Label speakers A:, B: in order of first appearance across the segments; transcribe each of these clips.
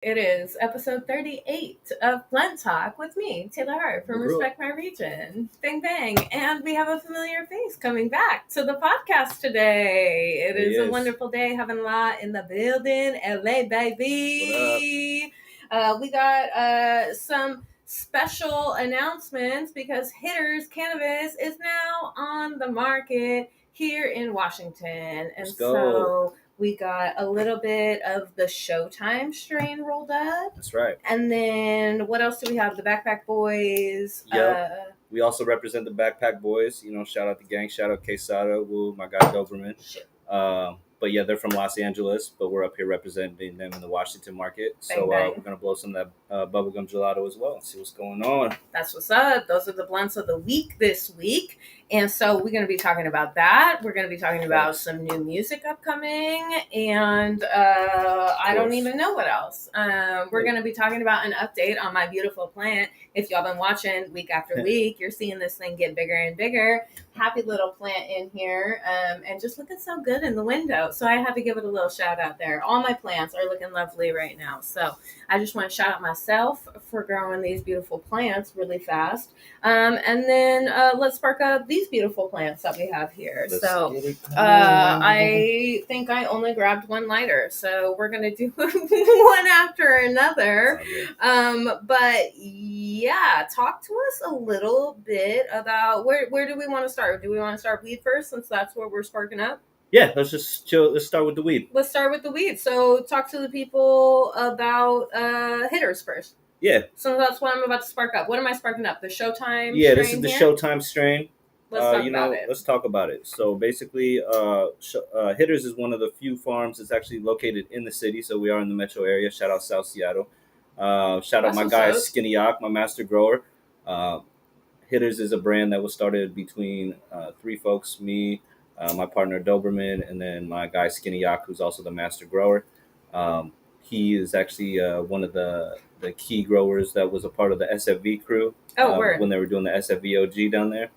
A: It is episode 38 of Blunt Talk with me, Taylor Hart from Respect My Region. Bang, bang. And we have a familiar face coming back to the podcast today. It is a wonderful day, having a lot in the building. LA, baby. We got some special announcements because Hitterz Cannabis is now on the market here in Washington. And so we got a little bit of the Showtime strain rolled up.
B: That's right.
A: And then what else do we have? The BackpackBoyz.
B: Yep. We also represent the BackpackBoyz. You know, shout out the gang. Shout out Quesada, Woo, my guy Doberman. But yeah, they're from Los Angeles, but we're up here representing them in the Washington market. So we're going to blow some of that Bubblegum Gelato as well and see what's going on.
A: That's what's up. Those are the blunts of the week this week. And so we're going to be talking about that. We're going to be talking about some new music upcoming. And I don't even know what else. We're going to be talking about an update on my beautiful plant. If y'all been watching week after week, you're seeing this thing get bigger and bigger. Happy little plant in here. And just looking so good in the window. So I had to give it a little shout out there. All my plants are looking lovely right now. So I just want to shout out myself for growing these beautiful plants really fast. And then let's spark up these beautiful plants that we have here. I think I only grabbed one lighter. So we're going to do one after another. But yeah, talk to us a little bit about where do we want to start? Do we want to start weed first since that's where we're sparking up?
B: Yeah, let's just chill. Let's start with the weed.
A: Let's start with the weed. So talk to the people about Hitterz first.
B: Yeah.
A: So that's what I'm about to spark up. What am I sparking up? The Showtime
B: strain? This is the Showtime strain.
A: Let's talk about it.
B: Let's talk about it. So basically, Hitterz is one of the few farms that's actually located in the city. So we are in the metro area. Shout out South Seattle. Shout out my guy Skinny Yak, my master grower. Hitterz is a brand that was started between three folks, me, my partner Doberman, and then my guy Skinny Yak, who's also the master grower. He is actually one of the key growers that was a part of the SFV crew when they were doing the SFV OG down there.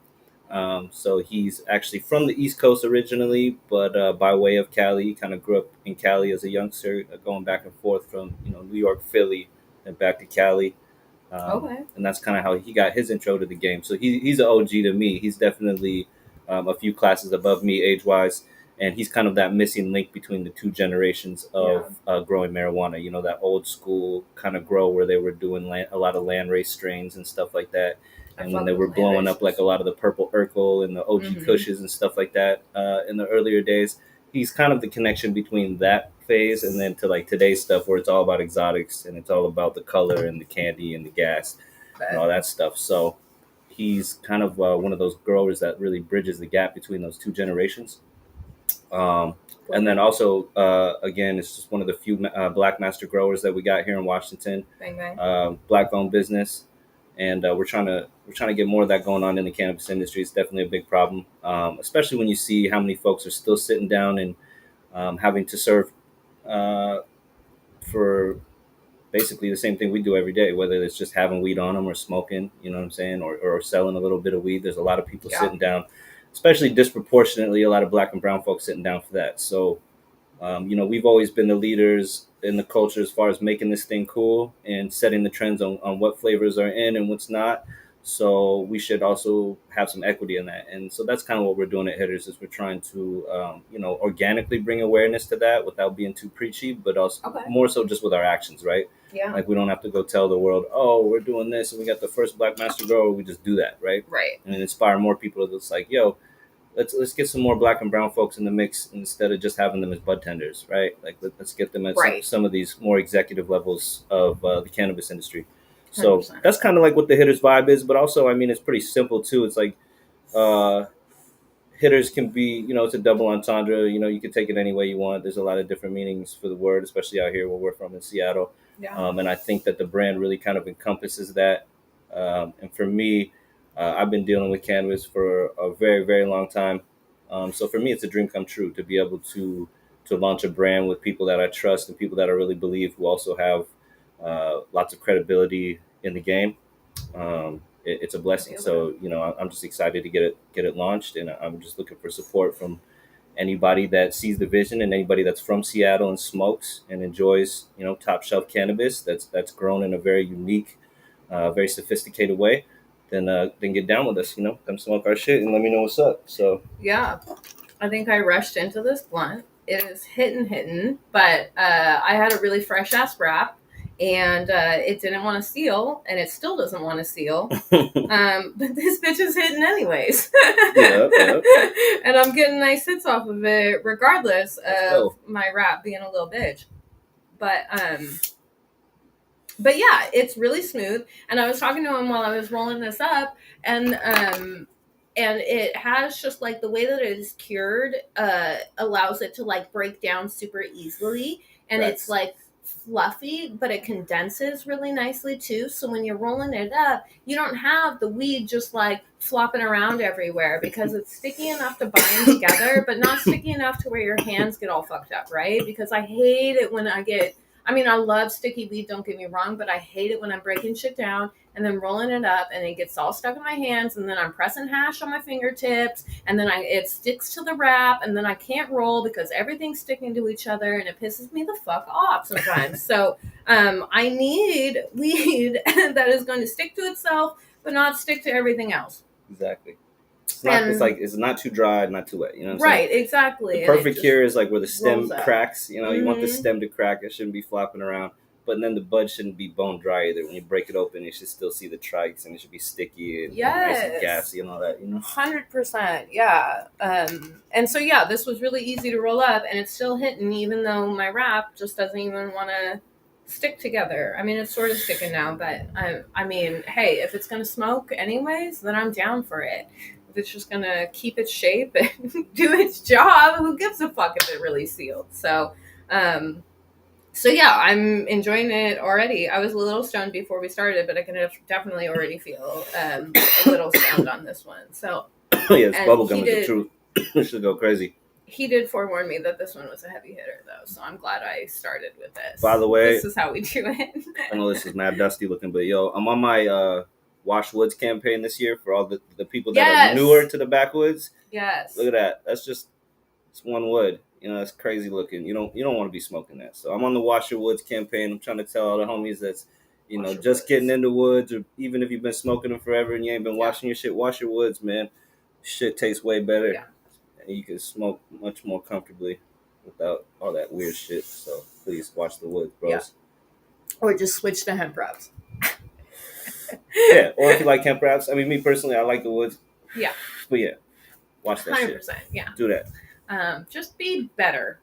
B: So he's actually from the East Coast originally, but by way of Cali. He kind of grew up in Cali as a youngster, going back and forth from New York, Philly, and back to Cali. And that's kind of how he got his intro to the game. So he's an OG to me. He's definitely a few classes above me age-wise, and he's kind of that missing link between the two generations of growing marijuana. That old school kind of grow where they were doing a lot of landrace strains and stuff like that. And when they were blowing up like a lot of the purple Urkel and the OG Kushes and stuff like that in the earlier days, he's kind of the connection between that phase and then to like today's stuff where it's all about exotics and it's all about the color and the candy and the gas and all that stuff. So he's kind of one of those growers that really bridges the gap between those two generations. And then also, again, it's just one of the few black master growers that we got here in Washington. Black-owned business, and we're trying to get more of that going on in the cannabis industry. It's definitely a big problem, especially when you see how many folks are still sitting down and having to serve for basically the same thing we do every day, whether it's just having weed on them or smoking, you know what I'm saying, or selling a little bit of weed. There's a lot of people sitting down, especially disproportionately, a lot of black and brown folks sitting down for that. So, we've always been the leaders in the culture as far as making this thing cool and setting the trends on what flavors are in and what's not. So we should also have some equity in that. And so that's kind of what we're doing at Hitterz is we're trying to, organically bring awareness to that without being too preachy, but also more so just with our actions, right?
A: Yeah.
B: Like we don't have to go tell the world, oh, we're doing this and we got the first black master grower. We just do that, right?
A: Right.
B: And inspire more people that's like, yo, let's get some more black and brown folks in the mix instead of just having them as bud tenders, right? Like let's get them at some of these more executive levels of the cannabis industry. So 100%. That's kind of like what the Hitterz vibe is, but also, I mean, it's pretty simple too. It's like Hitterz can be, it's a double entendre. You can take it any way you want. There's a lot of different meanings for the word, especially out here where we're from in Seattle.
A: Yeah.
B: And I think that the brand really kind of encompasses that. And for me, I've been dealing with cannabis for a very, very long time. So for me, it's a dream come true to be able to launch a brand with people that I trust and people that I really believe who also have lots of credibility in the game. It's a blessing. So, I'm just excited to get it launched, and I'm just looking for support from anybody that sees the vision and anybody that's from Seattle and smokes and enjoys, top shelf cannabis that's grown in a very unique, very sophisticated way, then get down with us. Come smoke our shit and let me know what's up. So
A: yeah, I think I rushed into this blunt. It is hitting, but I had a really fresh ass wrap, and it didn't want to seal, and it still doesn't want to seal. But this bitch is hitting anyways.
B: Yep.
A: And I'm getting nice hits off of it, regardless of my wrap being a little bitch. But yeah, it's really smooth. And I was talking to him while I was rolling this up, and it has just like the way that it is cured allows it to like break down super easily, and it's like fluffy, but it condenses really nicely too. So when you're rolling it up, you don't have the weed just like flopping around everywhere, because it's sticky enough to bind together, but not sticky enough to where your hands get all fucked up, right? Because I hate it when I love sticky weed, don't get me wrong, but I hate it when I'm breaking shit down and then rolling it up and it gets all stuck in my hands, and then I'm pressing hash on my fingertips, and then it sticks to the wrap, and then I can't roll because everything's sticking to each other, and it pisses me the fuck off sometimes. So I need weed that is going to stick to itself but not stick to everything else.
B: Exactly. It's not too dry, not too wet. You know what I'm
A: saying? Right, exactly.
B: The perfect cure is like where the stem cracks. You want the stem to crack. It shouldn't be flopping around. But then the bud shouldn't be bone dry either. When you break it open, you should still see the trikes, and it should be sticky and nice and gassy and all that.
A: 100%, yeah. And so yeah, this was really easy to roll up, and it's still hitting, even though my wrap just doesn't even want to stick together. I mean, it's sort of sticking now, but I mean, hey, if it's gonna smoke anyways, then I'm down for it. If it's just gonna keep its shape and do its job, who gives a fuck if it really sealed? So yeah, I'm enjoying it already. I was a little stoned before we started, but I can definitely already feel a little stoned on this one. So
B: yes, bubblegum is the truth. It should go crazy.
A: He did forewarn me that this one was a heavy hitter, though, so I'm glad I started with this.
B: By the way,
A: this is how we do it.
B: I know this is mad dusty looking, but yo, I'm on my Wash Woods campaign this year for all the people that are newer to the backwoods.
A: Yes.
B: Look at that. It's one wood. That's crazy looking. You don't want to be smoking that. So I'm on the Wash Your Woods campaign. I'm trying to tell all the homies that's just getting into woods, or even if you've been smoking them forever and you ain't been washing your shit, wash your woods, man. Shit tastes way better. Yeah. And you can smoke much more comfortably without all that weird shit. So please wash the woods, bros. Yeah.
A: Or just switch to hemp wraps.
B: Yeah, or if you like hemp wraps. I mean, me personally, I like the woods.
A: Yeah.
B: But yeah, watch that
A: 100%,
B: shit.
A: Yeah.
B: Do that.
A: Just be better.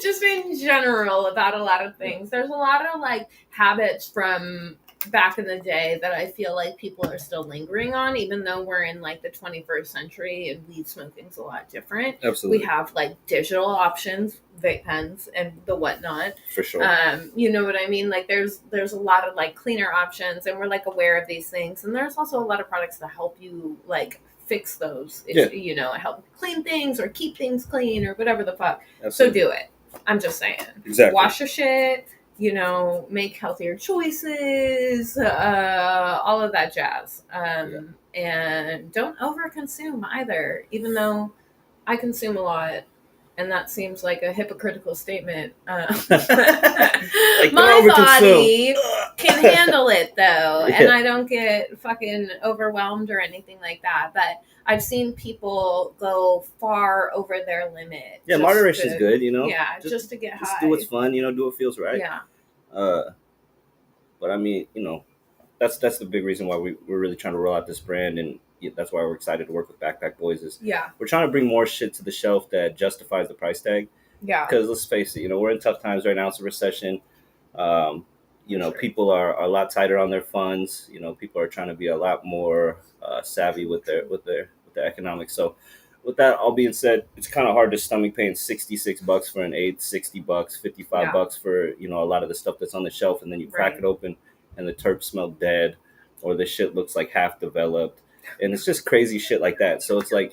A: Just in general about a lot of things. There's a lot of like habits from back in the day that I feel like people are still lingering on, even though we're in like the 21st century and weed smoking's a lot different.
B: Absolutely.
A: We have like digital options, vape pens and the whatnot.
B: For sure.
A: You know what I mean? Like there's a lot of like cleaner options, and we're like aware of these things. And there's also a lot of products that help you like fix those issues, help clean things or keep things clean or whatever the fuck.
B: Absolutely.
A: So do it. I'm just saying.
B: Exactly.
A: Wash your shit. Make healthier choices, all of that jazz. And don't overconsume either, even though I consume a lot, and that seems like a hypocritical statement.
B: Like,
A: my body can handle it, though, and I don't get fucking overwhelmed or anything like that, but I've seen people go far over their limit.
B: Yeah, moderation is good,
A: Yeah, just to get high.
B: Just do what's fun, do what feels right.
A: Yeah.
B: But I mean, that's the big reason why we're really trying to roll out this brand, and that's why we're excited to work with BackpackBoyz. Is we're trying to bring more shit to the shelf that justifies the price tag.
A: Yeah.
B: Because let's face it, we're in tough times right now. It's a recession. Sure. People are a lot tighter on their funds. People are trying to be a lot more savvy with their economics. So, with that all being said, it's kind of hard to stomach paying $66 for an eighth, $60, $55 for a lot of the stuff that's on the shelf, and then you crack it open and the terps smell dead, or the shit looks like half developed, and it's just crazy shit like that. So it's like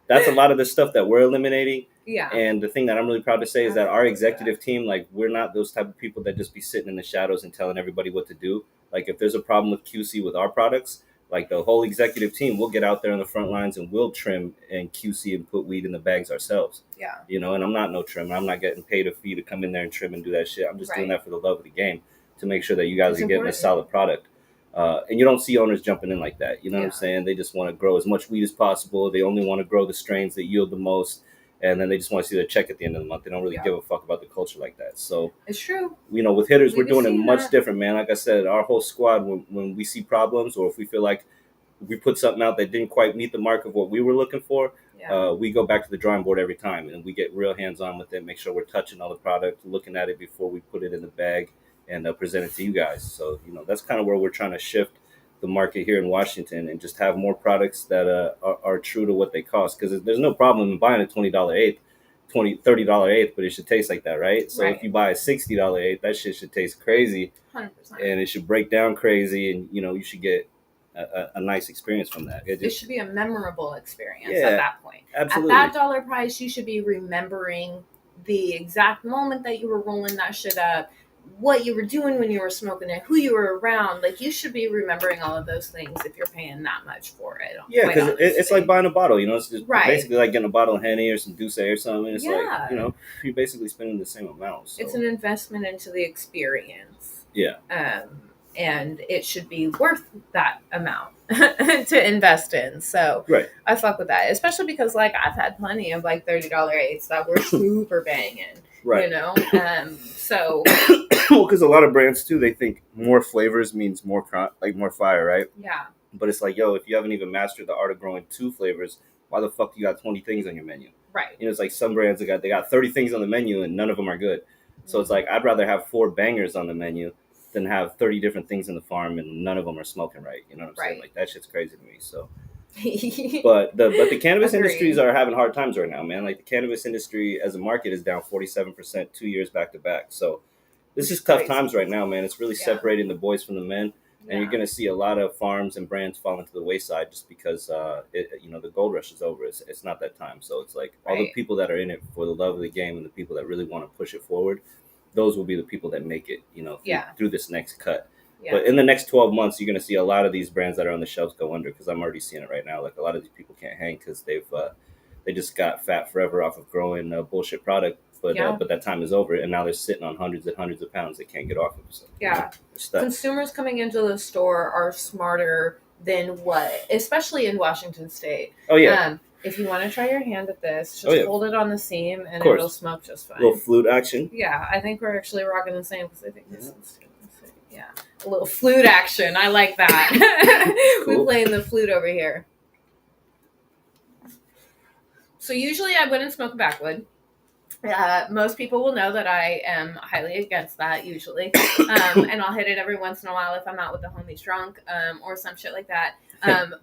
B: that's a lot of the stuff that we're eliminating.
A: Yeah.
B: And the thing that I'm really proud to say is that our executive team, like, we're not those type of people that just be sitting in the shadows and telling everybody what to do. Like, if there's a problem with QC with our products, Like the whole executive team, we'll get out there on the front lines and we'll trim and QC and put weed in the bags ourselves.
A: Yeah.
B: You know, and I'm not no trimmer. I'm not getting paid a fee to come in there and trim and do that shit. I'm just doing that for the love of the game to make sure that you guys are getting a solid product. And you don't see owners jumping in like that. You know what I'm saying? They just want to grow as much weed as possible. They only want to grow the strains that yield the most. And then they just want to see their check at the end of the month. They don't really give a fuck about the culture like that. So
A: it's true.
B: You know, with Hitterz, we're doing it much different, man. Like I said, our whole squad, when we see problems or if we feel like we put something out that didn't quite meet the mark of what we were looking for, we go back to the drawing board every time. And we get real hands-on with it, make sure we're touching all the product, looking at it before we put it in the bag and present it to you guys. So, you know, that's kind of where we're trying to shift the market here in Washington and just have more products that are true to what they cost. Because there's no problem in buying a $20 eighth, $30 eighth, but it should taste like that, right? So if you buy a $60 eighth, that shit should taste crazy.
A: 100%.
B: And it should break down crazy, and, you know, you should get a nice experience from that.
A: It should be a memorable experience at that point.
B: Absolutely.
A: At that dollar price, you should be remembering the exact moment that you were rolling that shit up, what you were doing when you were smoking it, who you were around. Like, you should be remembering all of those things if you're paying that much for it.
B: Yeah, because it's like buying a bottle, you know. It's just basically like getting a bottle of Henny or some Douce or something. It's like, you know, you're basically spending the same amount. So.
A: It's an investment into the experience.
B: Yeah.
A: And it should be worth that amount to invest in. So I fuck with that, especially because, like, I've had plenty of like $30 eighths that were super banging. You know, so
B: well, because a lot of brands too, they think more flavors means more more fire, right?
A: Yeah.
B: But it's like, yo, if you haven't even mastered the art of growing 2 flavors, why the fuck you got 20 things on your menu?
A: Right.
B: You know, it's like some brands they got 30 things on the menu and none of them are good. So it's like I'd rather have 4 bangers on the menu than have 30 different things in the farm and none of them are smoking right. You know what I'm saying? Like, that shit's crazy to me. So. but the cannabis industries are having hard times right now, man. Like, the cannabis industry as a market is down 47% 2 years back to back. So this is tough times right now, man. It's really separating the boys from the men, and you're gonna see a lot of farms and brands falling to the wayside just because you know, the gold rush is over. It's not that time. So it's like all the people that are in it for the love of the game and the people that really want to push it forward, those will be the people that make it, you know, through this next cut. Yeah. But in the next 12 months, you're going to see a lot of these brands that are on the shelves go under, because I'm already seeing it right now. Like, a lot of these people can't hang because they just got fat forever off of growing bullshit product. But that time is over, and now they're sitting on hundreds and hundreds of pounds they can't get off of. So,
A: consumers coming into the store are smarter than what, especially in Washington State.
B: Oh yeah.
A: If you want to try your hand at this, just hold it on the seam, and it'll smoke just fine.
B: A little flute action.
A: Yeah, I think we're actually rocking the same, because I think this is. Yeah, a little flute action. I like that. Cool. We playing the flute over here. So usually I wouldn't smoke a backwood. Most people will know that I am highly against that usually. And I'll hit it every once in a while if I'm out with the homies drunk or some shit like that.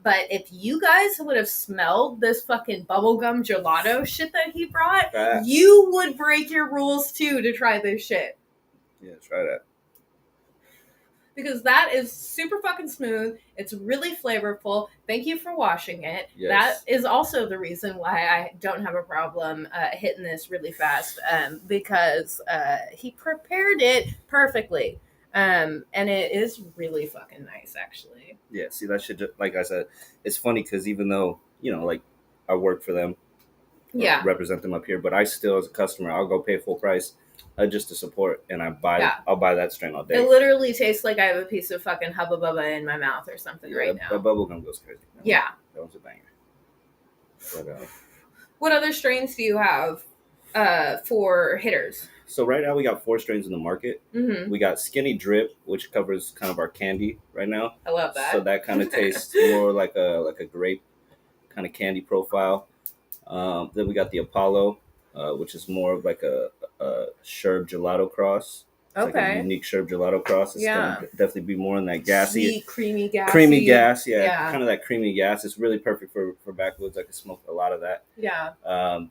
A: But if you guys would have smelled this fucking bubblegum gelato shit that he brought, you would break your rules too to try this shit.
B: Yeah, try that.
A: Because that is super fucking smooth. It's really flavorful. Thank you for washing it.
B: Yes.
A: That is also the reason why I don't have a problem hitting this really fast, because he prepared it perfectly. And it is really fucking nice, actually.
B: Yeah, see, that shit, like I said, it's funny because even though, you know, like, I work for them, represent them up here, but I still, as a customer, I'll go pay full price just to support, and I'll buy that strain all day.
A: It literally tastes like I have a piece of fucking Hubba Bubba in my mouth or something right now.
B: That bubblegum goes crazy.
A: Yeah.
B: That was a banger. But,
A: what other strains do you have for Hitterz?
B: So right now we got 4 strains in the market. Mm-hmm. We got Skinny Drip, which covers kind of our candy right now.
A: I love that.
B: So that kind of tastes more like a grape kind of candy profile. Then we got the Apollo, which is more of like a Sherb Gelato cross. It's like a unique Sherb Gelato cross. It's gonna definitely be more in that gassy,
A: sweet, creamy gas.
B: Creamy gas, kind of that creamy gas. It's really perfect for backwoods. I can smoke a lot of that.
A: Yeah.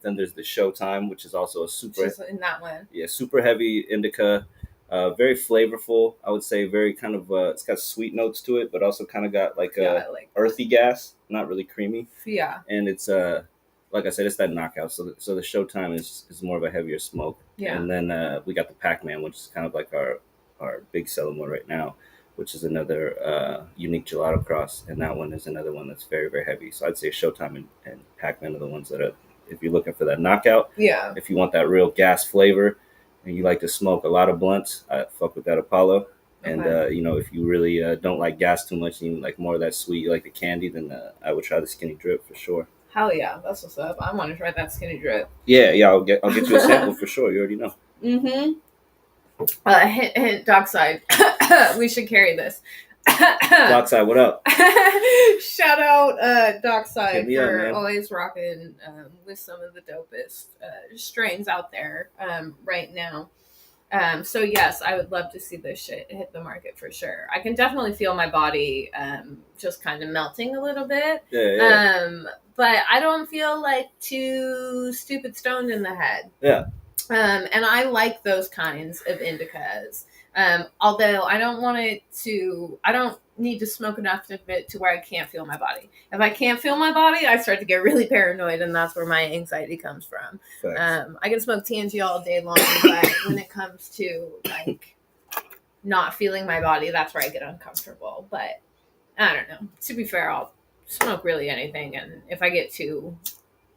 B: Then there's the Showtime, which is also a super
A: in that one.
B: Yeah, super heavy indica. Very flavorful. I would say very kind of. It's got sweet notes to it, but also kind of got like earthy gas. Not really creamy.
A: Yeah.
B: And it's like I said, it's that knockout. So the Showtime is more of a heavier smoke.
A: Yeah.
B: And then we got the Pac-Man, which is kind of like our big selling one right now. which is another unique gelato cross, and that one is another one that's very, very heavy. So I'd say Showtime and Pac-Man are the ones that are, if you're looking for that knockout,
A: Yeah.
B: if you want that real gas flavor, and you like to smoke a lot of blunts, I fuck with that Apollo. And
A: Okay.
B: if you really don't like gas too much, and you like more of that sweet, you like the candy, then I would try the Skinny Drip for sure.
A: Hell yeah, that's what's up. I want to try that Skinny Drip.
B: Yeah, I'll get you a sample for sure. You already know.
A: Hint, Dockside. We should carry this.
B: Dockside, what up?
A: Shout out Dockside for
B: up,
A: always rocking with some of the dopest strains out there right now. So yes, I would love to see this shit hit the market for sure. I can definitely feel my body just kind of melting a little bit.
B: Yeah.
A: But I don't feel like too stupid stoned in the head.
B: Yeah.
A: And I like those kinds of indicas. Although I don't need to smoke enough to where I can't feel my body. If I can't feel my body, I start to get really paranoid, and that's where my anxiety comes from. I can smoke TNG all day long, but when it comes to like not feeling my body, that's where I get uncomfortable. But I don't know. To be fair, I'll smoke really anything, and if I get too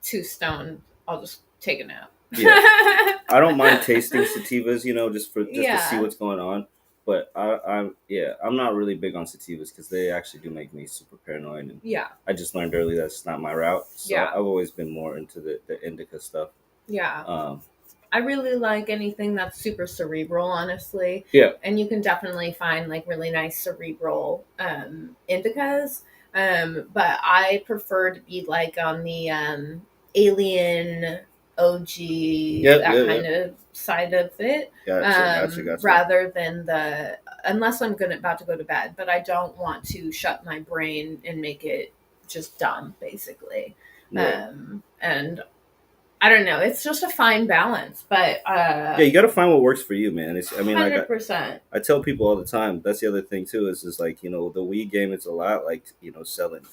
A: stoned, I'll just take a nap.
B: Yeah. I don't mind tasting sativas, just to see what's going on. But I'm not really big on sativas because they actually do make me super paranoid. And I just learned early that's not my route. So I've always been more into the indica stuff.
A: Yeah. I really like anything that's super cerebral, honestly.
B: Yeah.
A: And you can definitely find like really nice cerebral indicas. But I prefer to be like on the alien OG, kind of side of it.
B: Gotcha.
A: Rather than unless I'm about to go to bed, but I don't want to shut my brain and make it just dumb, basically.
B: Right.
A: And I don't know. It's just a fine balance, but
B: you got to find what works for you, man.
A: 100%.
B: I tell people all the time. That's the other thing too. Is like the weed game. It's a lot like selling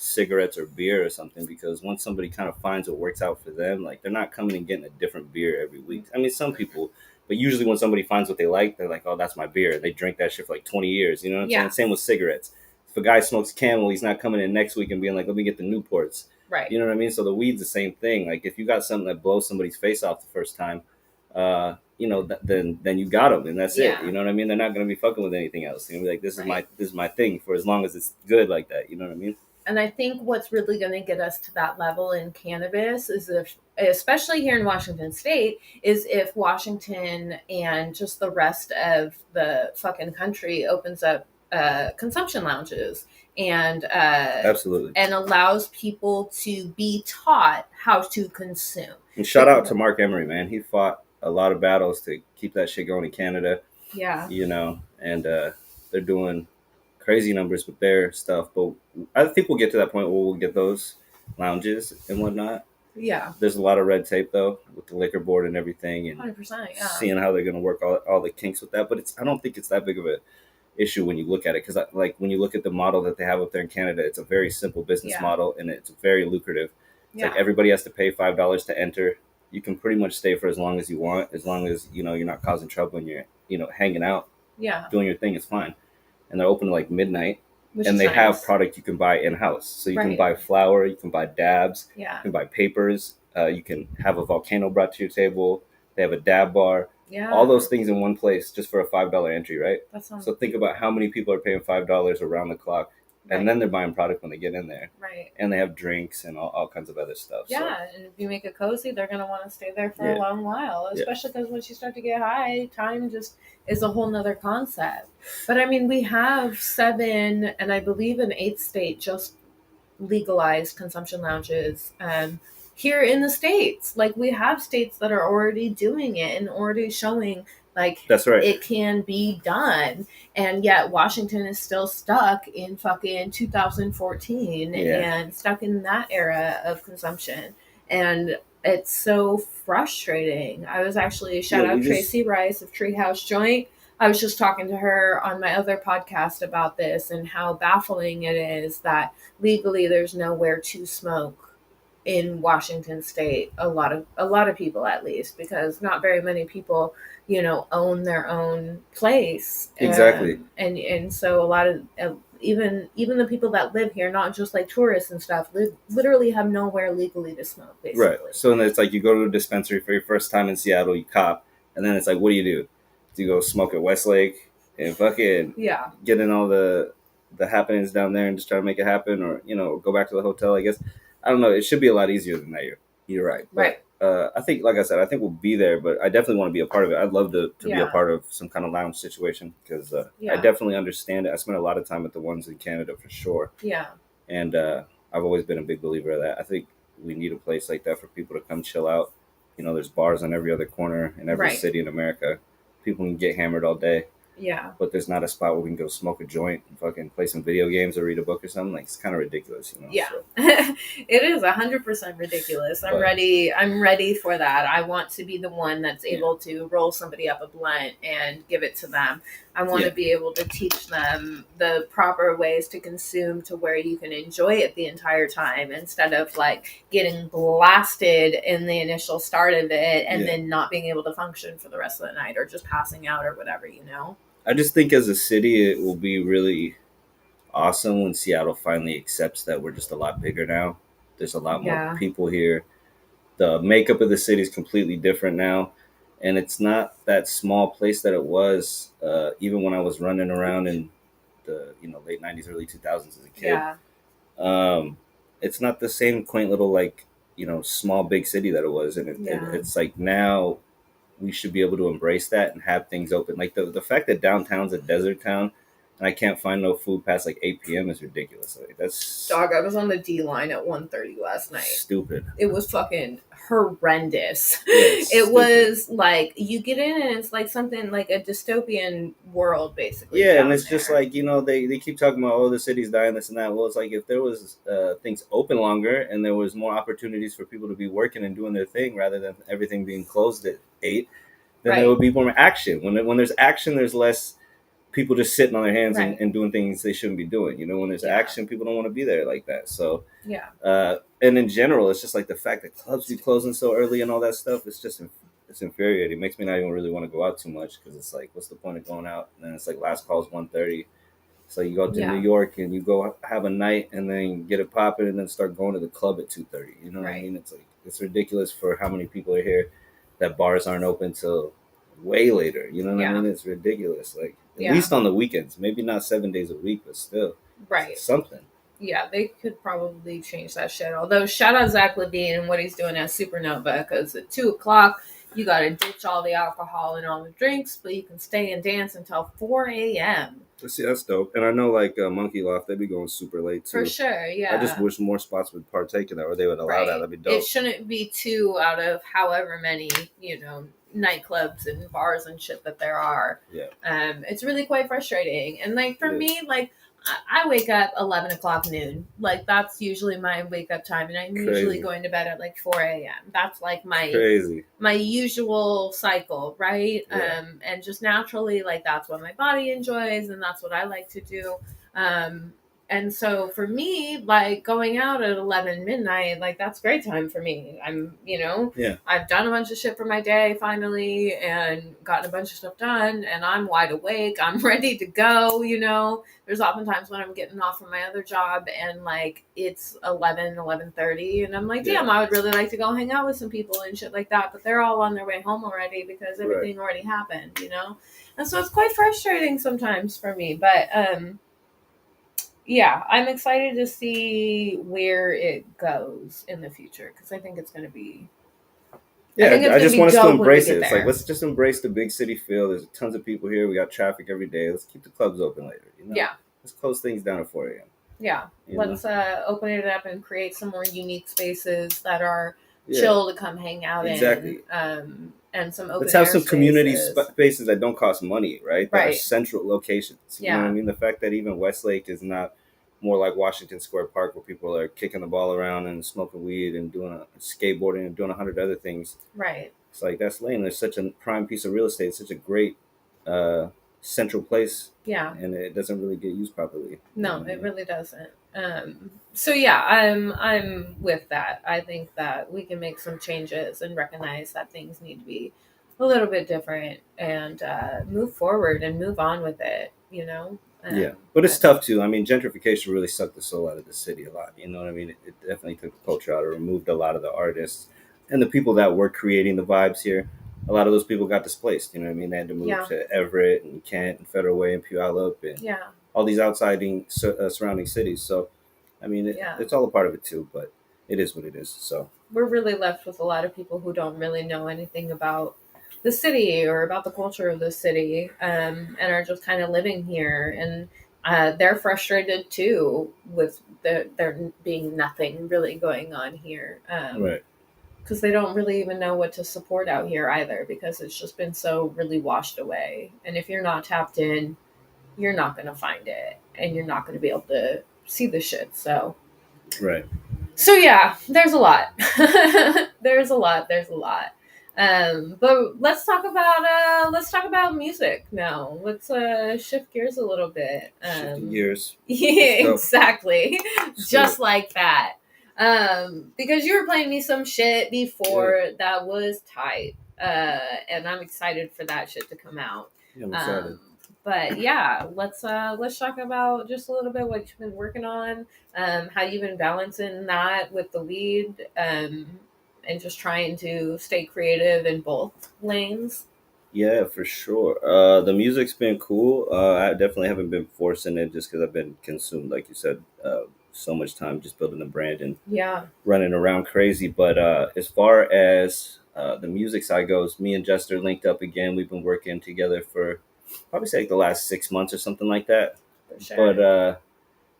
B: cigarettes or beer or something, because once somebody kind of finds what works out for them, like they're not coming and getting a different beer every week. I mean, some people, but usually when somebody finds what they like, they're like, oh, that's my beer. They drink that shit for like 20 years. You know what I'm saying? Same with cigarettes. If a guy smokes Camel, he's not coming in next week and being like, let me get the Newports.
A: Right.
B: You know what I mean? So the weed's the same thing. Like if you got something that blows somebody's face off the first time, then you got them, and that's it. You know what I mean? They're not going to be fucking with anything else. They're going to be like, this is my thing for as long as it's good like that. You know what I mean?
A: And I think what's really going to get us to that level in cannabis is especially here in Washington State, is if Washington and just the rest of the fucking country opens up consumption lounges and
B: absolutely,
A: and allows people to be taught how to consume.
B: And shout out to Mark Emery, man. He fought a lot of battles to keep that shit going in Canada.
A: Yeah.
B: And they're doing crazy numbers with their stuff, but I think we'll get to that point where we'll get those lounges and whatnot.
A: Yeah.
B: There's a lot of red tape though with the liquor board and everything, and
A: 100%,
B: seeing how they're going to work all the kinks with that. But I don't think it's that big of a issue when you look at it, because like when you look at the model that they have up there in Canada, it's a very simple business model, and it's very lucrative. It's like everybody has to pay $5 to enter. You can pretty much stay for as long as you want, as long as you're not causing trouble and you're hanging out, doing your thing. It's fine. And they're open to like midnight, and they have product you can buy in house. So you can buy flour, you can buy dabs, you can buy papers, you can have a volcano brought to your table. They have a dab bar. Yeah. All those things in one place just for a $5 entry, right? So think about how many people are paying $5 around the clock, and then they're buying product when they get in there.
A: Right.
B: And they have drinks and all kinds of other stuff.
A: Yeah, and if you make it cozy, they're going to want to stay there for a long while, especially because once you start to get high, time just is a whole nother concept. But I mean, we have 7, and I believe an 8th state just legalized consumption lounges here in the States. Like, we have states that are already doing it and already showing like
B: that's right,
A: it can be done, and yet Washington is still stuck in fucking 2014 and stuck in that era of consumption, and it's so frustrating. I was actually shout out Tracy Rice of Treehouse Joint. I was just talking to her on my other podcast about this and how baffling it is that legally there's nowhere to smoke in Washington State. A lot of people, at least, because not very many people, own their own place.
B: Exactly.
A: And so a lot of even the people that live here, not just like tourists and stuff, literally have nowhere legally to smoke. Basically,
B: right. So then it's like you go to a dispensary for your first time in Seattle, you cop, and then it's like, what do? Do you go smoke at Westlake and fucking get in all the happenings down there and just try to make it happen, or go back to the hotel? I guess I don't know. It should be a lot easier than that. You're right. But, I think, like I said, I think we'll be there, but I definitely want to be a part of it. I'd love to be a part of some kind of lounge situation because I definitely understand it. I spent a lot of time at the ones in Canada for sure.
A: Yeah.
B: And I've always been a big believer of that. I think we need a place like that for people to come chill out. There's bars on every other corner in every city in America. People can get hammered all day.
A: Yeah.
B: But there's not a spot where we can go smoke a joint and fucking play some video games or read a book or something. Like, it's kind of ridiculous,
A: Yeah.
B: So.
A: It is 100% ridiculous. I'm ready for that. I want to be the one that's able to roll somebody up a blunt and give it to them. I want to be able to teach them the proper ways to consume to where you can enjoy it the entire time instead of like getting blasted in the initial start of it and then not being able to function for the rest of the night or just passing out or whatever,
B: I just think as a city, it will be really awesome when Seattle finally accepts that we're just a lot bigger now. There's a lot more people here. The makeup of the city is completely different now. And it's not that small place that it was even when I was running around in the late 90s, early 2000s as a kid. Yeah. It's not the same quaint little small big city that it was. And it's like now we should be able to embrace that and have things open. Like the fact that downtown's a desert town and I can't find no food past like 8 p.m. is ridiculous. Like, that's
A: dog. I was on the D line at 1:30 last night.
B: Stupid.
A: It was fucking horrendous. It was like you get in and it's like something like a dystopian world, basically.
B: Yeah, and it's just like they keep talking about the city's dying, this and that. Well, it's like if there was things open longer and there was more opportunities for people to be working and doing their thing rather than everything being closed at 8, then there would be more action. When there's action, there's less people just sitting on their hands and doing things they shouldn't be doing. When there's action, people don't want to be there like that. So and in general, it's just like the fact that clubs be closing so early and all that stuff. It's just it's infuriating. It makes me not even really want to go out too much because it's like, what's the point of going out? And then it's like last call is 1:30. So you go to New York and you go have a night and then get it popping and then start going to the club at 2:30. You know what I mean? It's like it's ridiculous for how many people are here that bars aren't open till way later. You know what I mean? It's ridiculous. Like at least on the weekends, maybe not 7 days a week, but still, something.
A: Yeah, they could probably change that shit. Although shout out Zach Levine and what he's doing at Supernova, because at 2:00 you got to ditch all the alcohol and all the drinks, but you can stay and dance until 4 a.m.
B: See, that's dope. And I know like Monkey Loft, they'd be going super late too.
A: For sure, yeah.
B: I just wish more spots would partake in that, or they would allow that. That'd be dope.
A: It shouldn't be 2 out of however many, nightclubs and bars and shit that there are.
B: Yeah.
A: It's really quite frustrating. And like for me, like I wake up 11 o'clock noon. Like that's usually my wake up time, and I'm usually going to bed at like 4 a.m. That's like my usual cycle, right?
B: Yeah.
A: And just naturally, like that's what my body enjoys, and that's what I like to do. And so for me, like going out at 11 midnight, like that's great time for me. I'm, I've done a bunch of shit for my day finally and gotten a bunch of stuff done and I'm wide awake. I'm ready to go, There's oftentimes when I'm getting off from my other job and like it's 11:30 and I'm like, damn, I would really like to go hang out with some people and shit like that. But they're all on their way home already because everything already happened, And so it's quite frustrating sometimes for me. But, yeah, I'm excited to see where it goes in the future because I think it's going to be.
B: I just want us to embrace it. It's like, let's just embrace the big city feel. There's tons of people here. We got traffic every day. Let's keep the clubs open later.
A: Yeah.
B: Let's close things down at 4 a.m.
A: Yeah. Let's open it up and create some more unique spaces that are chill to come hang out in. And some open.
B: Let's have some community spaces that don't cost money, right? That are central locations. You know what I mean? The fact that even Westlake is not more like Washington Square Park where people are kicking the ball around and smoking weed and doing skateboarding and doing 100 other things.
A: Right.
B: It's like, that's lame. There's such a prime piece of real estate, such a great central place.
A: Yeah.
B: And it doesn't really get used properly.
A: No, it really doesn't. So yeah, I'm with that. I think that we can make some changes and recognize that things need to be a little bit different and move forward and move on with it. You know.
B: Yeah, but it's tough too. I mean, gentrification really sucked the soul out of the city a lot. You know what I mean? It definitely took the culture out. It removed a lot of the artists and the people that were creating the vibes here. A lot of those people got displaced. You know what I mean? They had to move to Everett and Kent and Federal Way and Puyallup and all these surrounding cities. So, I mean, it's all a part of it too. But it is what it is. So
A: we're really left with a lot of people who don't really know anything about the city or about the culture of the city, and are just kind of living here, and they're frustrated too with there being nothing really going on here,
B: right,
A: because they don't really even know what to support out here either, because it's just been so really washed away. And if you're not tapped in, you're not going to find it, and you're not going to be able to see the shit. So
B: right.
A: So yeah, there's a lot. There's a lot. But let's talk about music now. Let's shift gears a little bit.
B: Shifting gears.
A: Yeah, exactly. Just like that. Because you were playing me some shit before that was tight. And I'm excited for that shit to come out.
B: Yeah, I'm excited.
A: But yeah, let's talk about just a little bit what you've been working on, how you've been balancing that with the weed, and just trying to stay creative in both lanes.
B: Yeah, for sure. The music's been cool. I definitely haven't been forcing it just because I've been consumed, like you said, so much time just building a brand and running around crazy. But as far as the music side goes, me and Jester linked up again. We've been working together for probably say like the last 6 months or something like that.
A: For sure.
B: But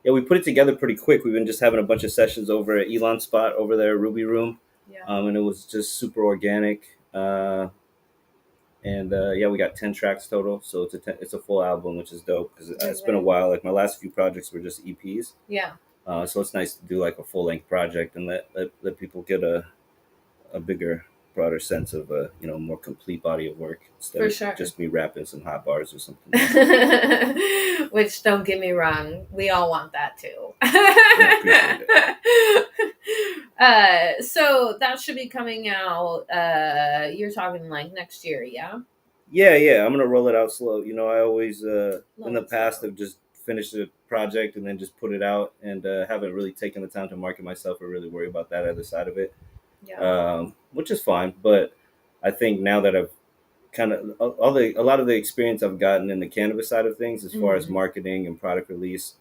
B: yeah, we put it together pretty quick. We've been just having a bunch of sessions over at Elon's spot over there, Ruby Room.
A: Yeah.
B: And it was just super organic. And yeah, we got 10 tracks total, so it's a full album, which is dope because it's been a while. Like my last few projects were just EPs.
A: Yeah.
B: So it's nice to do like a full length project and let people get a bigger, broader sense of a more complete body of work instead of just me rapping some hot bars or something.
A: Which, don't get me wrong, we all want that too. So that should be coming out. You're talking like next year, yeah?
B: Yeah. I'm gonna roll it out slow. I always in the past have just finished a project and then just put it out, and haven't really taken the time to market myself or really worry about that other side of it.
A: Yeah.
B: Which is fine, but I think now that I've kind of a lot of the experience I've gotten in the cannabis side of things, as far as marketing and product release,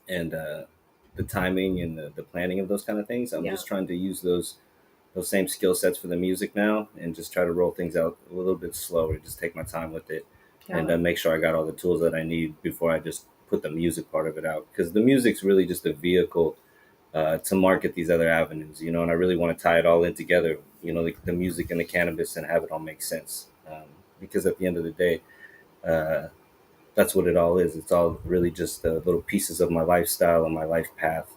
B: and the timing and the planning of those kind of things, I'm just trying to use those same skill sets for the music now, and just try to roll things out a little bit slower, just take my time with it, and make sure I got all the tools that I need before I just put the music part of it out, because the music's really just a vehicle to market these other avenues, and I really want to tie it all in together, the music and the cannabis, and have it all make sense. Because at the end of the day, that's what it all is. It's all really just little pieces of my lifestyle and my life path,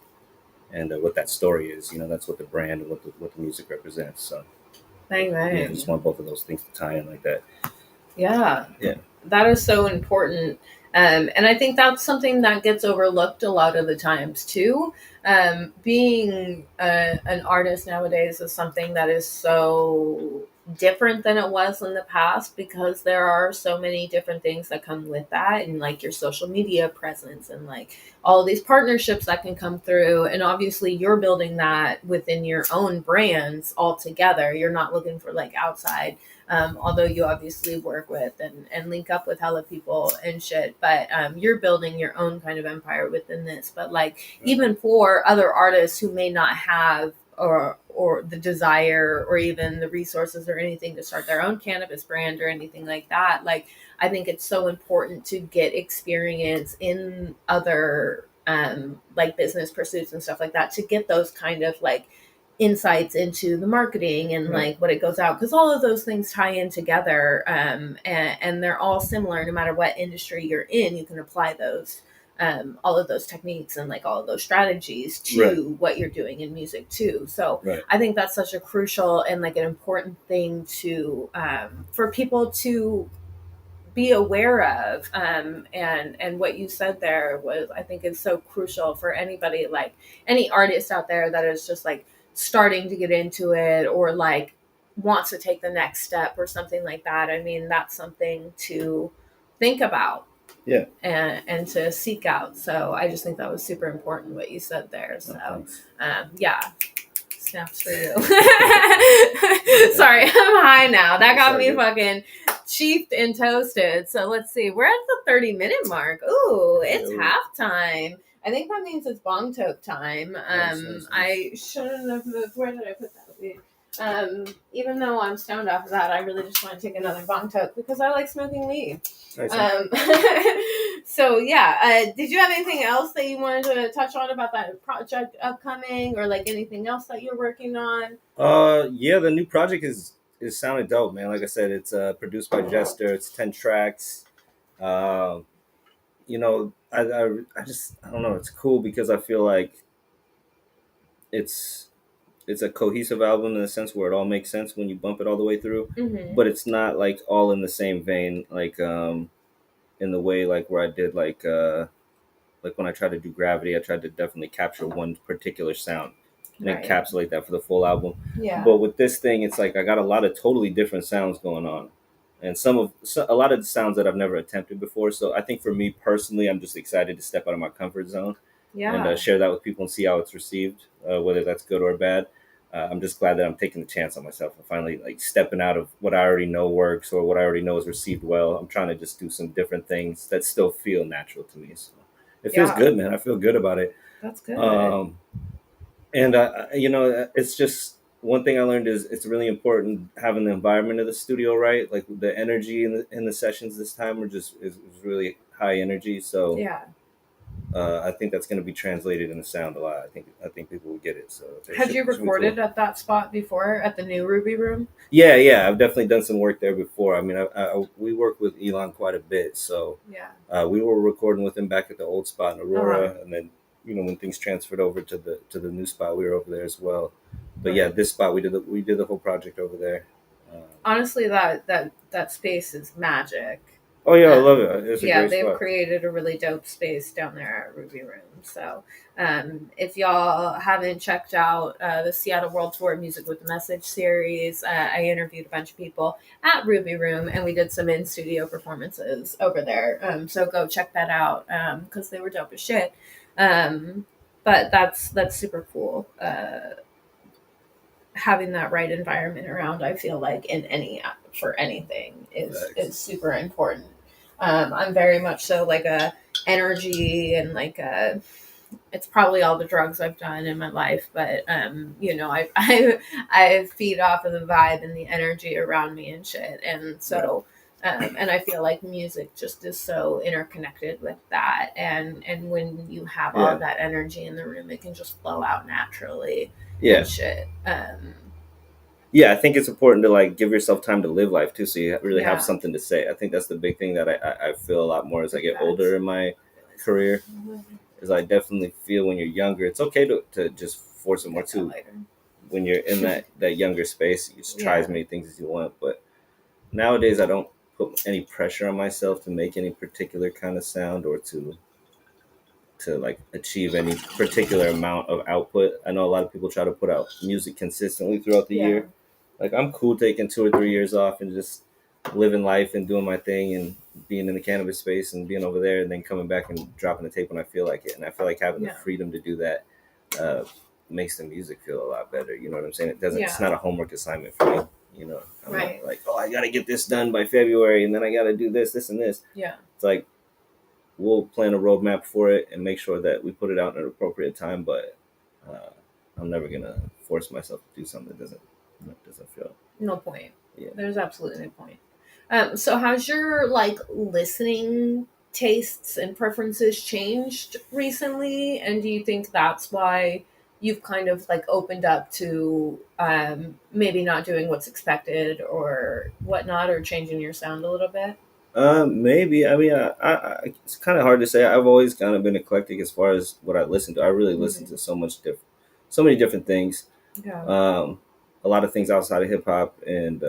B: and what that story is. That's what the brand and what the music represents. So,
A: right.
B: Yeah, I just want both of those things to tie in like that.
A: Yeah.
B: Yeah.
A: That is so important. And I think that's something that gets overlooked a lot of the times too. Being an artist nowadays is something that is so different than it was in the past, because there are so many different things that come with that, and like your social media presence, and like all of these partnerships that can come through. And obviously you're building that within your own brands altogether. You're not looking for like outside, although you obviously work with and link up with hella people and shit, but you're building your own kind of empire within this. But like, even for other artists who may not have or the desire or even the resources or anything to start their own cannabis brand or anything like that, like, I think it's so important to get experience in other like business pursuits and stuff like that, to get those kind of like insights into the marketing and like what it goes out, because all of those things tie in together, and they're all similar. No matter what industry you're in, you can apply those all of those techniques and like all of those strategies to what you're doing in music too. So I think that's such a crucial and like an important thing to for people to be aware of. And what you said there was, I think, is so crucial for anybody, like any artist out there that is just like starting to get into it, or like wants to take the next step or something like that. I mean, that's something to think about.
B: Yeah.
A: And to seek out. So I just think that was super important what you said there. So yeah. Snaps for you. Sorry, I'm high now. That got me fucking cheeked and toasted. So let's see. We're at the 30-minute mark. Ooh, it's halftime. I think that means it's bong toke time. Nice. I shouldn't have moved. Where did I put that? Even though I'm stoned off of that, I really just want to take another bong toke because I like smoking weed. So yeah, did you have anything else that you wanted to touch on about that project upcoming, or like anything else that you're working on?
B: Yeah, the new project is sounding dope, man. Like I said, it's produced by Jester. It's 10 tracks. You know, I don't know. It's cool because I feel like it's a cohesive album in the sense where it all makes sense when you bump it all the way through, but it's not like all in the same vein, like in the way like where I did like when I tried to do Gravity, I tried to definitely capture one particular sound and encapsulate that for the full album.
A: Yeah.
B: But with this thing, it's like I got a lot of totally different sounds going on, and a lot of the sounds that I've never attempted before. So I think for me personally, I'm just excited to step out of my comfort zone.
A: Yeah.
B: And share that with people and see how it's received, whether that's good or bad. I'm just glad that I'm taking the chance on myself and finally like stepping out of what I already know works or what I already know is received well. I'm trying to just do some different things that still feel natural to me. So it feels good, man. I feel good about it.
A: That's good.
B: And you know, it's just one thing I learned is it's really important having the environment of the studio right. Like the energy in the sessions this time were just is really high energy. So
A: yeah.
B: I think that's going to be translated in the sound a lot. I think people will get it. So
A: had you recorded at that spot before at the new Ruby Room?
B: Yeah, I've definitely done some work there before. I mean, we work with Elon quite a bit, so
A: yeah,
B: we were recording with him back at the old spot in Aurora, and then when things transferred over to the new spot, we were over there as well. But yeah, this spot we did the whole project over there.
A: Honestly, that space is magic.
B: Oh yeah, I love it. It's a great
A: they've
B: spot.
A: Created a really dope space down there at Ruby Room. So if y'all haven't checked out the Seattle World Tour Music with the Message series, I interviewed a bunch of people at Ruby Room, and we did some in-studio performances over there. So go check that out because they were dope as shit. But that's super cool. Having that right environment around, I feel like for anything is super important. I'm very much so like a energy and like it's probably all the drugs I've done in my life, but I feed off of the vibe and the energy around me and shit, and so and I feel like music just is so interconnected with that, and when you have all of that energy in the room, it can just flow out naturally. And shit.
B: Yeah, I think it's important to like give yourself time to live life too, so you really have something to say. I think that's the big thing that I feel a lot more as I get older in my career. Is I definitely feel when you're younger, it's okay to just force it more too. When you're in that younger space, you just try as many things as you want. But nowadays, I don't put any pressure on myself to make any particular kind of sound or to like achieve any particular amount of output. I know a lot of people try to put out music consistently throughout the year. Like I'm cool taking 2 or 3 years off and just living life and doing my thing and being in the cannabis space and being over there and then coming back and dropping the tape when I feel like it. And I feel like having the freedom to do that makes the music feel a lot better. You know what I'm saying? It's not a homework assignment for me. You know, I'm not like, oh, I got to get this done by February and then I got to do this and this.
A: Yeah.
B: It's like, we'll plan a roadmap for it and make sure that we put it out at an appropriate time. But I'm never gonna force myself to do something that doesn't feel.
A: No point.
B: Yeah.
A: There's absolutely no point. So has your like listening tastes and preferences changed recently? And do you think that's why you've kind of like opened up to maybe not doing what's expected or whatnot, or changing your sound a little bit?
B: Maybe. I mean, I it's kind of hard to say. I've always kind of been eclectic as far as what I listen to. I really listen to so many different things.
A: Yeah.
B: A lot of things outside of hip hop, and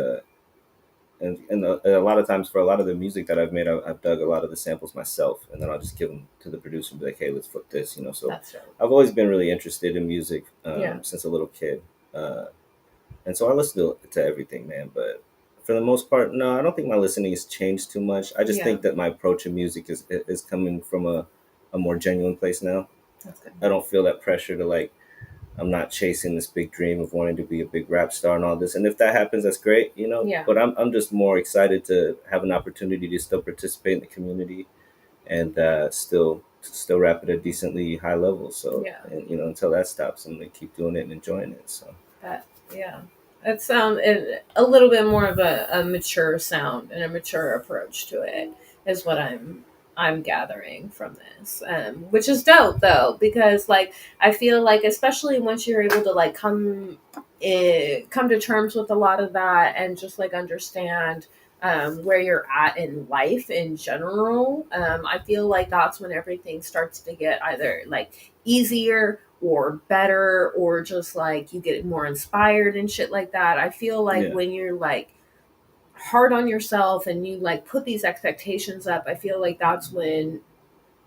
B: and a lot of times for a lot of the music that I've made, I've dug a lot of the samples myself, and then I'll just give them to the producer and be like, hey, let's flip this, So
A: That's right.
B: I've always been really interested in music
A: Yeah.
B: since a little kid, and so I listen to everything, man. But for the most part, no, I don't think my listening has changed too much. I just
A: Yeah.
B: think that my approach to music is coming from a more genuine place now.
A: That's good.
B: I don't feel that pressure to like. I'm not chasing this big dream of wanting to be a big rap star and all this. And if that happens, that's great,
A: Yeah.
B: But I'm just more excited to have an opportunity to still participate in the community and still rap at a decently high level. So,
A: Yeah.
B: and, until that stops, I'm gonna keep doing it and enjoying it. So
A: Yeah. That sounds a little bit more of a mature sound and a mature approach to it is what I'm gathering from this, which is dope though, because like I feel like especially once you're able to like come to terms with a lot of that and just like understand where you're at in life in general, I feel like that's when everything starts to get either like easier or better, or just like you get more inspired and shit like that. I feel like
B: yeah,
A: when you're like hard on yourself and you like put these expectations up, I feel like that's when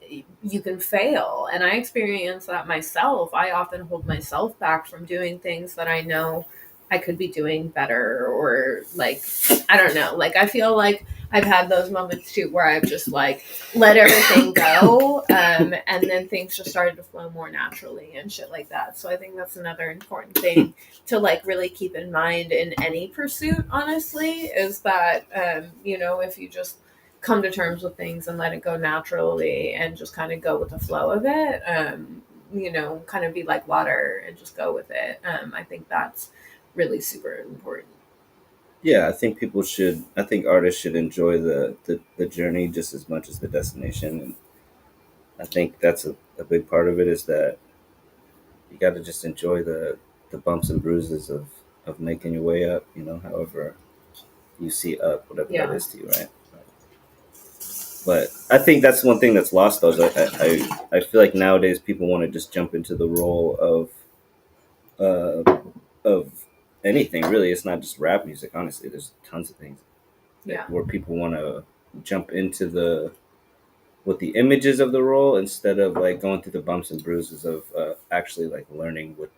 A: you can fail. And I experience that myself. I often hold myself back from doing things that I know I could be doing better, or like, I don't know. Like, I feel like I've had those moments too where I've just like let everything go. And then things just started to flow more naturally and shit like that. So I think that's another important thing to like really keep in mind in any pursuit, honestly, is that, if you just come to terms with things and let it go naturally and just kind of go with the flow of it, kind of be like water and just go with it. I think that's really super important.
B: yeah. I think artists should enjoy the journey just as much as the destination, and I think that's a big part of it is that you got to just enjoy the bumps and bruises of making your way up. However you see up, whatever that
A: Yeah.
B: is to you, right? But I think that's one thing that's lost, though. Is I feel like nowadays people want to just jump into the role of anything. Really, it's not just rap music. Honestly, there's tons of things
A: Yeah.
B: where people want to jump into the with the images of the role instead of like going through the bumps and bruises of actually like learning what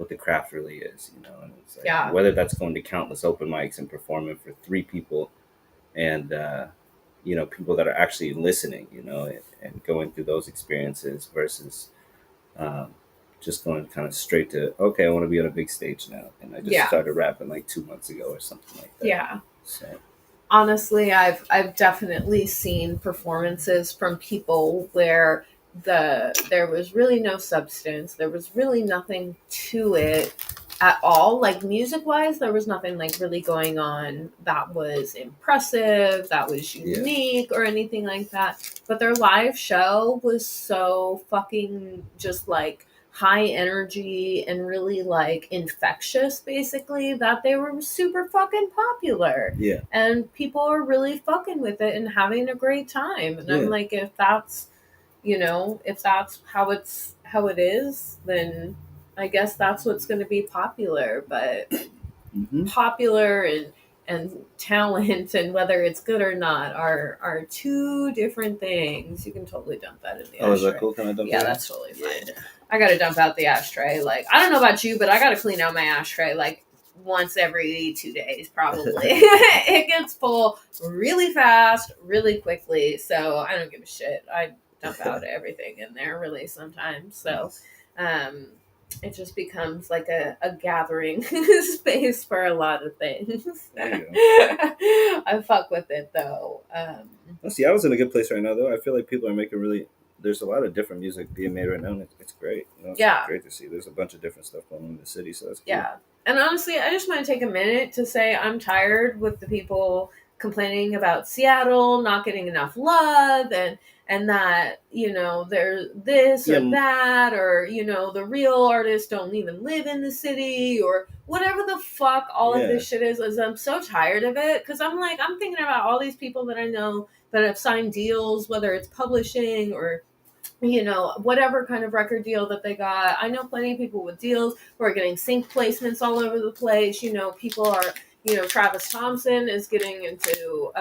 B: the craft really is. And it's like
A: Yeah.
B: whether that's going to countless open mics and performing for 3 people and people that are actually listening, and going through those experiences versus um, just going kind of straight to, okay, I want to be on a big stage now, and I just
A: Yeah.
B: started rapping like 2 months ago or something like that.
A: Yeah.
B: So
A: Honestly, I've definitely seen performances from people where there was really no substance. There was really nothing to it at all. Like music wise, there was nothing like really going on that was impressive, that was unique, or anything like that. But their live show was so fucking just like high energy and really like infectious, basically, that they were super fucking popular.
B: yeah,
A: And people are really fucking with it and having a great time. And
B: Yeah.
A: I'm like, if that's how it is, then I guess that's what's going to be popular. But popular and talent and whether it's good or not are two different things. You can totally dump that in the ashtray.
B: Oh, is that cool? Can I dump
A: Yeah,
B: that?
A: that's totally fine. I gotta dump out the ashtray. Like, I don't know about you, but I gotta clean out my ashtray like once every 2 days, probably. It gets full really fast, really quickly. So I don't give a shit. I dump out everything in there really sometimes. So it just becomes like a gathering space for a lot of things. I fuck with it though.
B: See, I was in a good place right now, though. I feel like people are making really. There's a lot of different music being made right now, and it's great. It's great to see. There's a bunch of different stuff going on in the city, so that's cool.
A: Yeah. And honestly, I just want to take a minute to say I'm tired with the people complaining about Seattle not getting enough love and that, there's this or that, or, the real artists don't even live in the city, or whatever the fuck all of this shit is I'm so tired of it. Because I'm thinking about all these people that I know that have signed deals, whether it's publishing or whatever kind of record deal that they got. I know plenty of people with deals who are getting sync placements all over the place. People are, Travis Thompson is getting into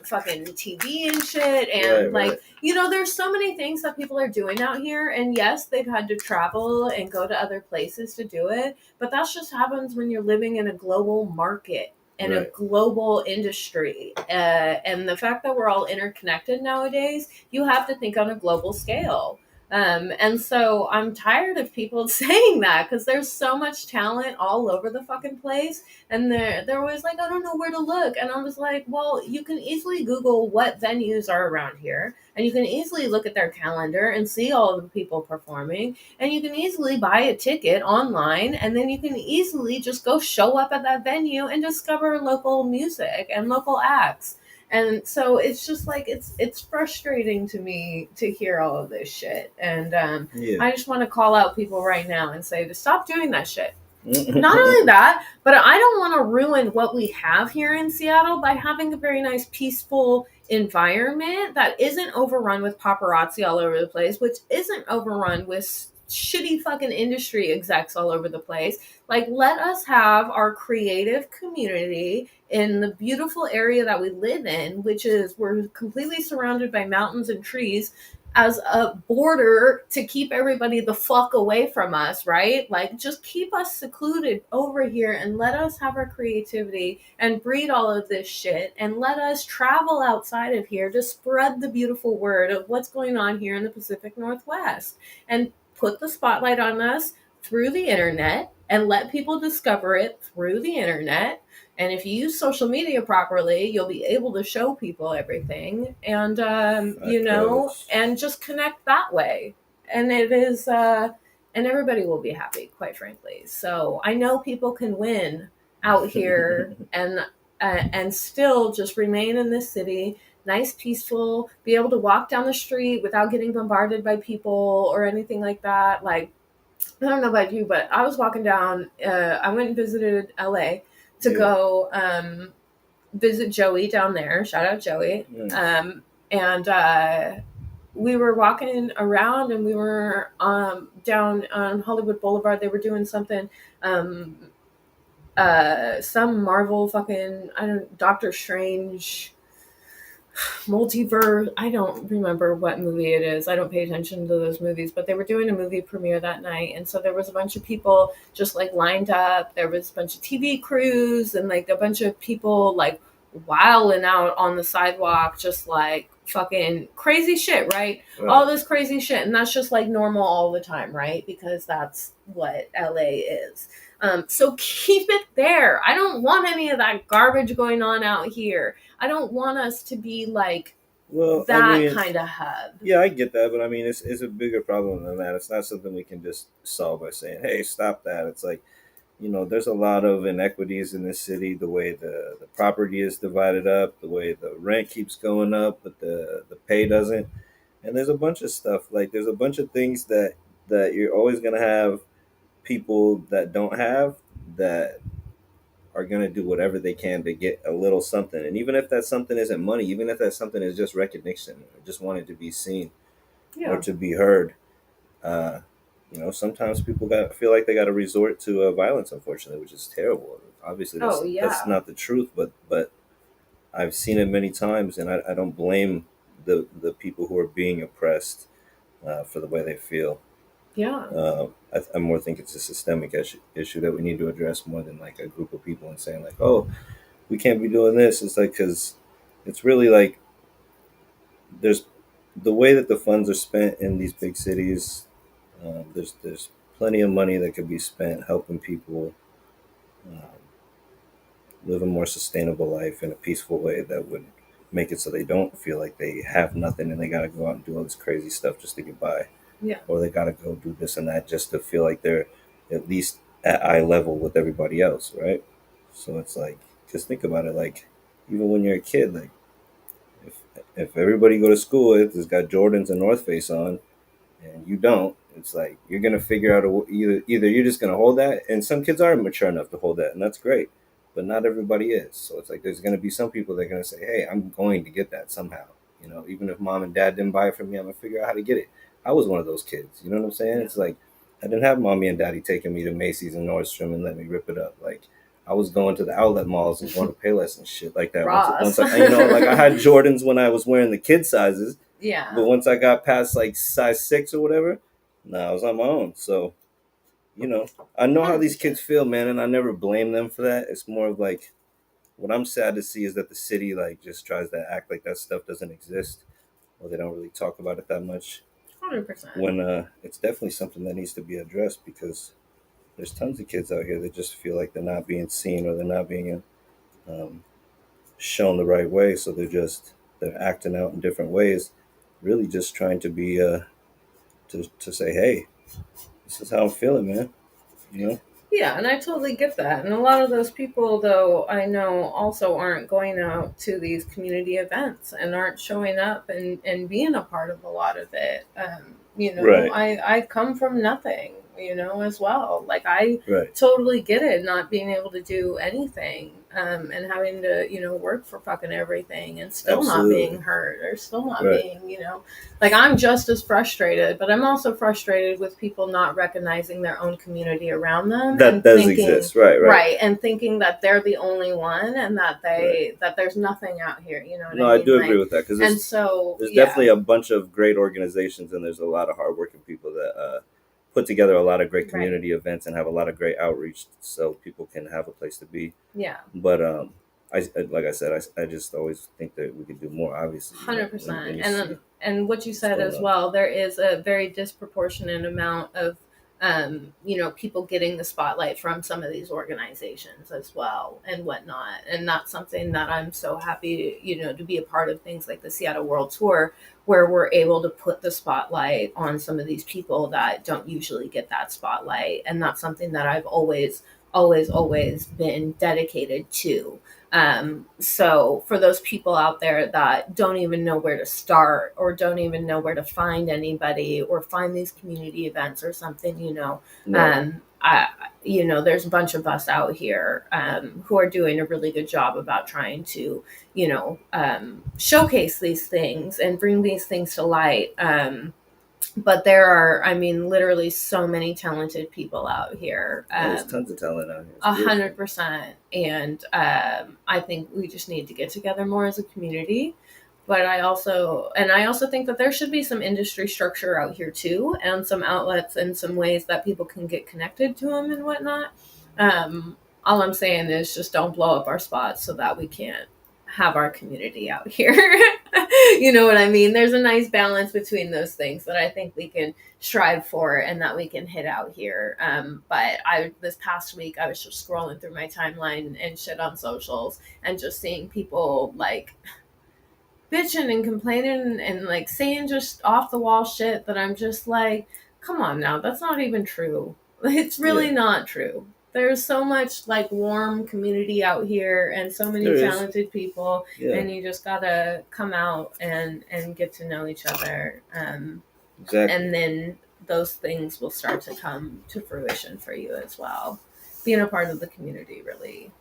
A: fucking TV and shit, and
B: Right.
A: there's so many things that people are doing out here, and yes, they've had to travel and go to other places to do it, but that just happens when you're living in a global market and a global industry, and the fact that we're all interconnected nowadays, you have to think on a global scale. And so I'm tired of people saying that, because there's so much talent all over the fucking place, and they're always like, I don't know where to look, and I was like, well, you can easily Google what venues are around here, and you can easily look at their calendar and see all of the people performing, and you can easily buy a ticket online, and then you can easily just go show up at that venue and discover local music and local acts. And so it's just like it's frustrating to me to hear all of this shit. And I just want to call out people right now and say to stop doing that shit. Not only that, but I don't want to ruin what we have here in Seattle by having a very nice, peaceful environment that isn't overrun with paparazzi all over the place, which isn't overrun with shitty fucking industry execs all over the place. Like, let us have our creative community in the beautiful area that we live in, which is we're completely surrounded by mountains and trees, as a border to keep everybody the fuck away from us, right? Like, just keep us secluded over here and let us have our creativity and breed all of this shit, and let us travel outside of here to spread the beautiful word of what's going on here in the Pacific Northwest, and put the spotlight on us through the internet and let people discover it through the internet. And if you use social media properly, you'll be able to show people everything, and and just connect that way. And it is, and everybody will be happy, quite frankly. So I know people can win out here and still just remain in this city, nice, peaceful, be able to walk down the street without getting bombarded by people or anything like that. Like, I don't know about you, but I was walking down. I went and visited LA to go visit Joey down there. Shout out Joey. And we were walking around, and we were down on Hollywood Boulevard. They were doing something, some Marvel fucking, I don't, Doctor Strange multiverse. I don't remember what movie it is. I don't pay attention to those movies, but they were doing a movie premiere that night, and so there was a bunch of people just like lined up. There was a bunch of TV crews and like a bunch of people like wilding out on the sidewalk, just like fucking crazy shit, right? All this crazy shit, and that's just like normal all the time, right? Because that's what LA is. So keep it there. I don't want any of that garbage going on out here. I don't want us to be like kind of hub.
B: Yeah, I get that, but I mean, it's a bigger problem than that. It's not something we can just solve by saying, "Hey, stop that." It's like, there's a lot of inequities in this city. The way the property is divided up, the way the rent keeps going up, but the pay doesn't. And there's a bunch of stuff. Like, there's a bunch of things that you're always gonna have people that don't have, that are going to do whatever they can to get a little something. And even if that something isn't money, even if that something is just recognition, or just wanting to be seen or to be heard, sometimes people feel like they got to resort to violence, unfortunately, which is terrible. Obviously, that's not the truth, but I've seen it many times, and I don't blame the people who are being oppressed for the way they feel.
A: Yeah.
B: I more think it's a systemic issue that we need to address more than like a group of people and saying like, oh, we can't be doing this. It's like, because it's really like there's the way that the funds are spent in these big cities. There's plenty of money that could be spent helping people live a more sustainable life in a peaceful way that would make it so they don't feel like they have nothing and they got to go out and do all this crazy stuff just to get by.
A: Yeah.
B: Or they got to go do this and that just to feel like they're at least at eye level with everybody else, right? So it's like, just think about it. Like, even when you're a kid, like, if everybody go to school, it's got Jordans and North Face on, and you don't, it's like you're gonna figure out either you're just gonna hold that, and some kids aren't mature enough to hold that, and that's great, but not everybody is. So it's like there's gonna be some people that are gonna say, "Hey, I'm going to get that somehow." Even if mom and dad didn't buy it for me, I'm gonna figure out how to get it. I was one of those kids. You know what I'm saying? It's like I didn't have mommy and daddy taking me to Macy's and Nordstrom and let me rip it up. Like, I was going to the outlet malls and going to Payless and shit like that.
A: Ross.
B: Once I, like I had Jordans when I was wearing the kid sizes.
A: Yeah.
B: But once I got past like size 6 or whatever, I was on my own. So, I know how these kids feel, man, and I never blame them for that. It's more of like, what I'm sad to see is that the city like just tries to act like that stuff doesn't exist, or they don't really talk about it that much.
A: 100%.
B: When it's definitely something that needs to be addressed, because there's tons of kids out here that just feel like they're not being seen, or they're not being um, shown the right way, so they're acting out in different ways, really just trying to be to say, hey, this is how I'm feeling, man.
A: Yeah, and I totally get that. And a lot of those people, though, I know also aren't going out to these community events and aren't showing up and being a part of a lot of it.
B: Right.
A: I come from nothing, as well. Like, I
B: Right.
A: totally get it, not being able to do anything, and having to, work for fucking everything and still
B: Absolutely.
A: not being heard, or still not
B: Right.
A: being, like, I'm just as frustrated, but I'm also frustrated with people not recognizing their own community around them.
B: That does exist, right?
A: Right, and thinking that they're the only one, and that that there's nothing out here. You know what I mean?
B: I do agree with that, because there's definitely a bunch of great organizations, and there's a lot of hardworking people that put together a lot of great community events and have a lot of great outreach, so people can have a place to be.
A: Yeah.
B: But like I said, I just always think that we could do more. Obviously,
A: 100%. And what you said as well, there is a very disproportionate amount of people getting the spotlight from some of these organizations as well and whatnot. And that's something that I'm so happy, to be a part of, things like the Seattle World Tour, where we're able to put the spotlight on some of these people that don't usually get that spotlight. And that's something that I've always been dedicated to. So for those people out there that don't even know where to start, or don't even know where to find anybody, or find these community events or something, there's a bunch of us out here who are doing a really good job about trying to, showcase these things and bring these things to light. But there are, literally so many talented people out here.
B: There's tons of talent out here.
A: 100%. And I think we just need to get together more as a community. But I also think that there should be some industry structure out here too, and some outlets and some ways that people can get connected to them and whatnot. All I'm saying is just don't blow up our spots so that we can't have our community out here. You know what I mean? There's a nice balance between those things that I think we can strive for and that we can hit out here. But this past week, I was just scrolling through my timeline and shit on socials, and just seeing people like bitching and complaining and like saying just off the wall shit that I'm just like, come on now, that's not even true. It's really not true. There's so much like warm community out here, and so many talented people, and you just gotta come out and get to know each other. Exactly. And then those things will start to come to fruition for you as well. Being a part of the community really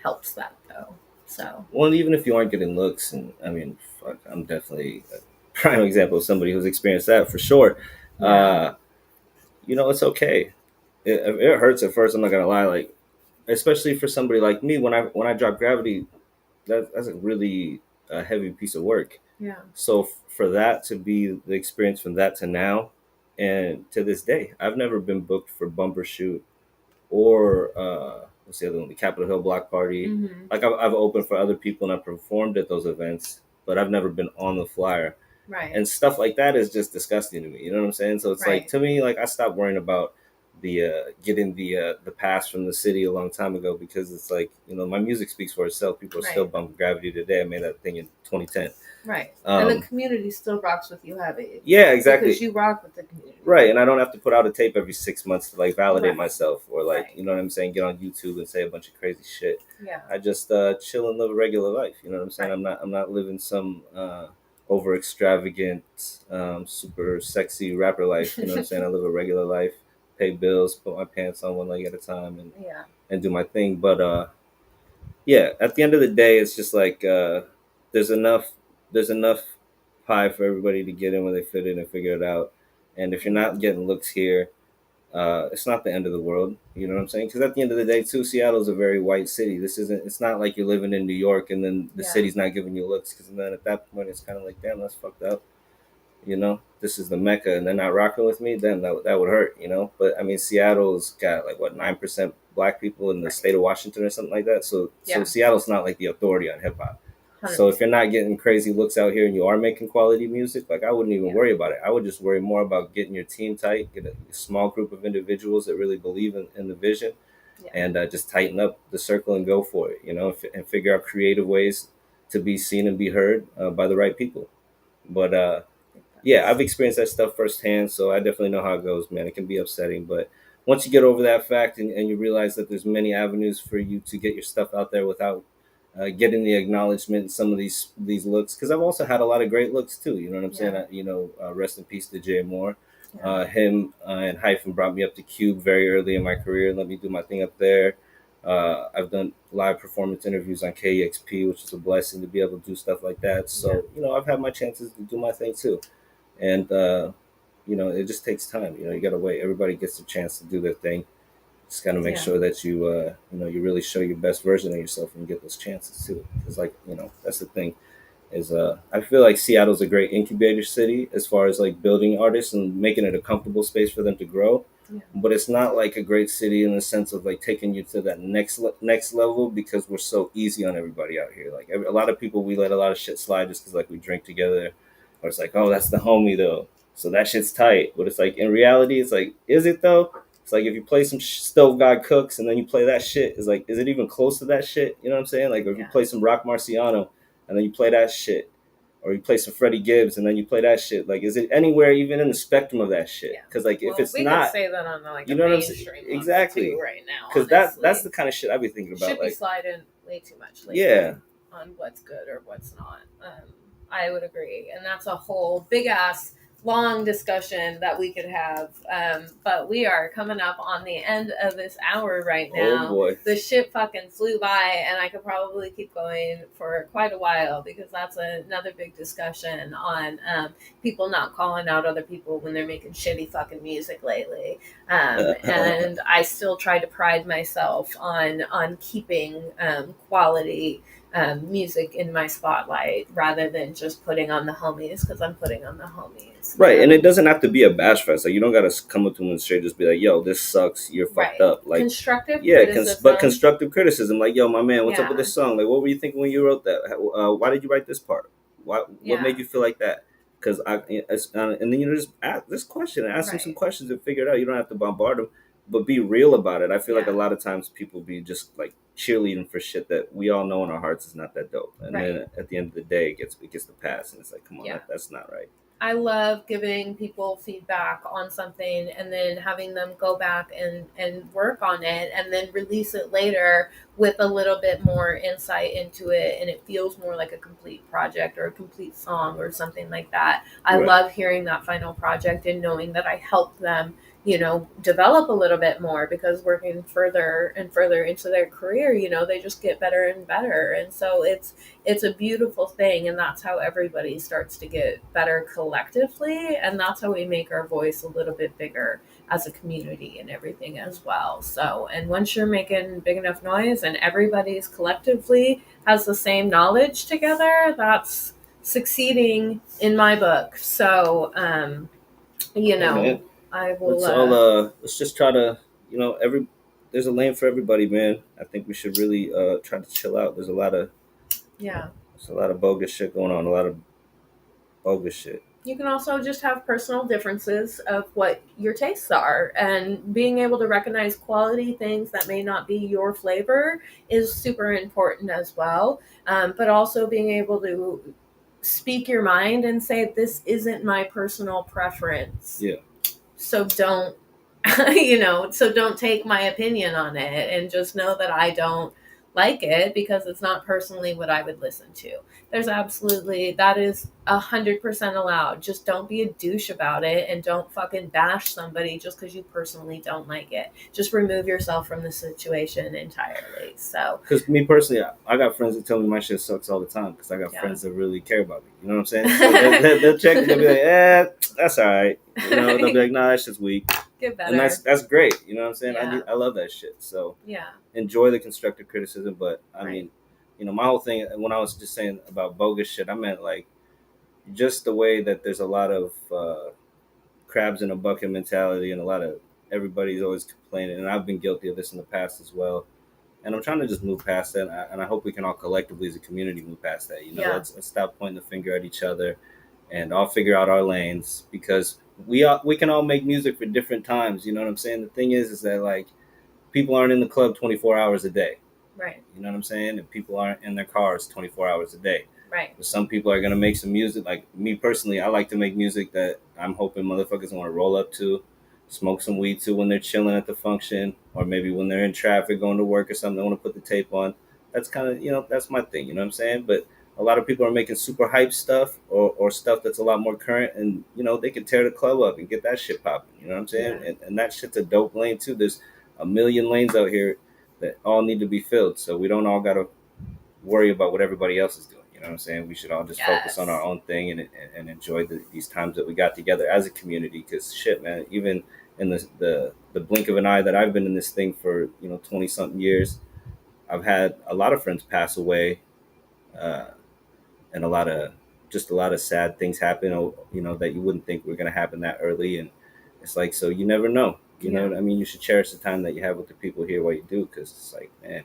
A: helps that, though. So,
B: well, even if you aren't getting looks, and I'm definitely a prime example of somebody who's experienced that for sure. Yeah. It's okay. It hurts at first. I'm not gonna lie. Like, especially for somebody like me, when I drop Gravity, that's a really heavy piece of work.
A: Yeah.
B: So for that to be the experience from that to now, and to this day, I've never been booked for Bumper Shoot or what's the other one? The Capitol Hill Block Party.
A: Mm-hmm.
B: Like I've opened for other people and I've performed at those events, but I've never been on the flyer.
A: Right.
B: And stuff like that is just disgusting to me. You know what I'm saying? So it's like, to me, like I stopped worrying about the getting the pass from the city a long time ago, because it's like, my music speaks for itself. People are still bumping Gravity today. I made that thing in 2010.
A: Right. And the community still rocks with you heavy.
B: Yeah, exactly.
A: Because you rock with the community.
B: Right. And I don't have to put out a tape every 6 months to like validate myself, or like, you know what I'm saying, get on YouTube and say a bunch of crazy shit.
A: Yeah.
B: I just chill and live a regular life. You know what I'm saying? Right. I'm not living some over extravagant, super sexy rapper life. You know what I'm saying? I live a regular life, pay bills, put my pants on one leg at a time, and do my thing. But at the end of the day, it's just like there's enough pie for everybody to get in where they fit in and figure it out. And if you're not getting looks here, it's not the end of the world. You know what I'm saying? Because at the end of the day, too, Seattle's a very white city. It's not like you're living in New York and then the city's not giving you looks. Because then at that point, it's kind of like, damn, that's fucked up. You know, this is the Mecca, and they're not rocking with me. Then that would hurt. You know, but I mean, Seattle's got like what 9% black people in the state of Washington or something like that. So Seattle's not like the authority on hip hop. So if you're not getting crazy looks out here and you are making quality music, like I wouldn't even worry about it. I would just worry more about getting your team tight, get a small group of individuals that really believe in the vision, and just tighten up the circle and go for it, you know, and figure out creative ways to be seen and be heard by the right people. But yeah, I've experienced that stuff firsthand, so I definitely know how it goes, man. It can be upsetting, but once you get over that fact and you realize that there's many avenues for you to get your stuff out there without getting the acknowledgement in some of these looks, because I've also had a lot of great looks too. You know what I'm saying? You know, rest in peace to Jay Moore. Him and Hyphen brought me up to Cube very early in my career and let me do my thing up there. I've done live performance interviews on KEXP, which is a blessing to be able to do stuff like that. So, you know, I've had my chances to do my thing too. And, you know, it just takes time. You know, you got to wait. Everybody gets a chance to do their thing. Just got to make sure that you know, you really show your best version of yourself and get those chances too. Because, like, you know, that's the thing is I feel like Seattle's a great incubator city as far as like building artists and making it a comfortable space for them to grow. But it's not like a great city in the sense of like taking you to that next level, because we're so easy on everybody out here. Like a lot of people, we let a lot of shit slide just because like we drink together, or it's like, oh, that's the homie though, so that shit's tight. But it's like in reality, it's like, is it though? It's like if you play some Stove God Cooks and then you play that shit, it's like, is it even close to that shit? You know what I'm saying? Like if you play some Rock Marciano and then you play that shit, or you play some Freddie Gibbs and then you play that shit, like is it anywhere even in the spectrum of that shit? Because like if it's
A: we
B: not,
A: could say that on like
B: you know what I'm saying? Exactly.
A: Right now,
B: because that's the kind of shit I be thinking about.
A: Should
B: like
A: be sliding way too much. Lately on what's good or what's not. I would agree, and that's a whole big ass long discussion that we could have. But we are coming up on the end of this hour right now.
B: Oh boy.
A: The shit fucking flew by, and I could probably keep going for quite a while, because that's another big discussion on people not calling out other people when they're making shitty fucking music lately. And I still try to pride myself on keeping quality music in my spotlight, rather than just putting on the homies because I'm putting on the homies.
B: Right, and it doesn't have to be a bash fest. Like you don't gotta come up to them and straight just be like, "Yo, this sucks. You're fucked up." Like
A: constructive, criticism.
B: But constructive criticism. Like, "Yo, my man, what's up with this song? Like, what were you thinking when you wrote that? Why did you write this part? What made you feel like that?" Because and then you know, just ask this question, ask them some questions and figure it out. You don't have to bombard them, but be real about it. I feel like a lot of times people be just like cheerleading for shit that we all know in our hearts is not that dope, and then at the end of the day, it gets the pass, and it's like, come on, that's not right.
A: I love giving people feedback on something and then having them go back and work on it and then release it later with a little bit more insight into it, and it feels more like a complete project or a complete song or something like that. I love hearing that final project and knowing that I helped them, you know, develop a little bit more, because working further and further into their career, you know, they just get better and better. And so it's a beautiful thing, and that's how everybody starts to get better collectively, and that's how we make our voice a little bit bigger as a community and everything as well. So, and once you're making big enough noise and everybody's collectively has the same knowledge together, that's succeeding in my book. So, you know, I will.
B: Let's just try to, you know, there's a lane for everybody, man. I think we should really try to chill out. There's a lot of bogus shit going on. A lot of bogus shit.
A: You can also just have personal differences of what your tastes are, and being able to recognize quality things that may not be your flavor is super important as well. But also being able to speak your mind and say, this isn't my personal preference.
B: Yeah.
A: So don't, don't take my opinion on it, and just know that I don't like it because it's not personally what I would listen to. That is 100% allowed. Just don't be a douche about it, and don't fucking bash somebody just because you personally don't like it. Just remove yourself from the situation entirely. So,
B: because me personally, I got friends that tell me my shit sucks all the time because I got friends that really care about me. You know what I'm saying? So they'll check and they'll be like, that's all right. You know, they'll be like, nah, that shit's weak.
A: Get better.
B: And that's great. You know what I'm saying?
A: Yeah.
B: I love that shit. So
A: Yeah.
B: enjoy the constructive criticism, but I
A: Right.
B: mean, my whole thing when I was just saying about bogus shit, I meant like just the way that there's a lot of crabs in a bucket mentality, and a lot of everybody's always complaining, and I've been guilty of this in the past as well. And I'm trying to just move past that, and I hope we can all collectively as a community move past that.
A: Yeah.
B: Let's stop pointing the finger at each other, and all figure out our lanes, because we can all make music for different times. You know what I'm saying? The thing is that like people aren't in the club 24 hours a day.
A: Right.
B: You know what I'm saying? And people aren't in their cars 24 hours a day.
A: Right.
B: But some people are gonna make some music. Like me personally, I like to make music that I'm hoping motherfuckers want to roll up to, smoke some weed to when they're chilling at the function, or maybe when they're in traffic going to work or something. They want to put the tape on. That's kind of that's my thing. You know what I'm saying? But a lot of people are making super hype stuff, or stuff that's a lot more current, and they can tear the club up and get that shit popping. You know what I'm saying?
A: Yeah.
B: And that shit's a dope lane too. There's a million lanes out here that all need to be filled, so we don't all gotta worry about what everybody else is doing. You know what I'm saying? We should all just focus on our own thing and enjoy these times that we got together as a community. Because shit, man, even in the blink of an eye that I've been in this thing for 20 something years, I've had a lot of friends pass away, and a lot of sad things happen. That you wouldn't think were gonna happen that early, and it's like, so you never know. You know what I mean? You should cherish the time that you have with the people here while you do, because it's like, man.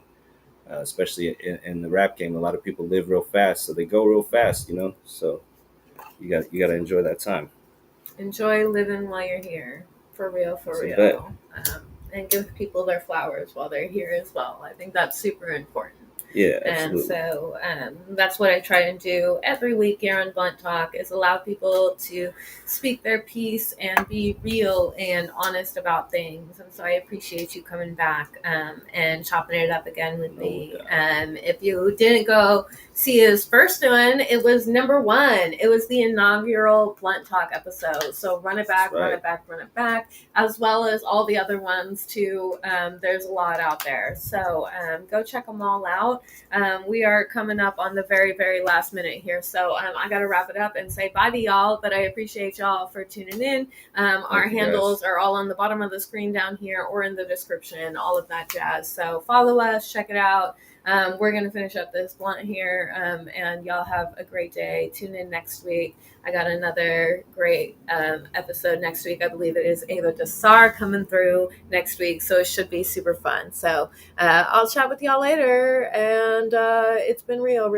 B: Especially in the rap game, a lot of people live real fast, so they go real fast, So you got to enjoy that time.
A: Enjoy living while you're here, for real, and give people their flowers while they're here as well. I think that's super important.
B: Yeah, absolutely.
A: And so that's what I try to do every week here on Blunt Talk, is allow people to speak their piece and be real and honest about things. And so I appreciate you coming back and chopping it up again with me. If you didn't go see his first one, it was number 1. It was the inaugural Blunt Talk episode. So run it back, run it back, as well as all the other ones too. There's a lot out there. So go check them all out. We are coming up on the very, very last minute here. So I got to wrap it up and say bye to y'all, but I appreciate y'all for tuning in. Our handles are all on the bottom of the screen down here or in the description, all of that jazz. So follow us, check it out. We're going to finish up this blunt here, and y'all have a great day. Tune in next week. I got another great episode next week. I believe it is Ava Desar coming through next week, so it should be super fun. So I'll chat with y'all later, and it's been real.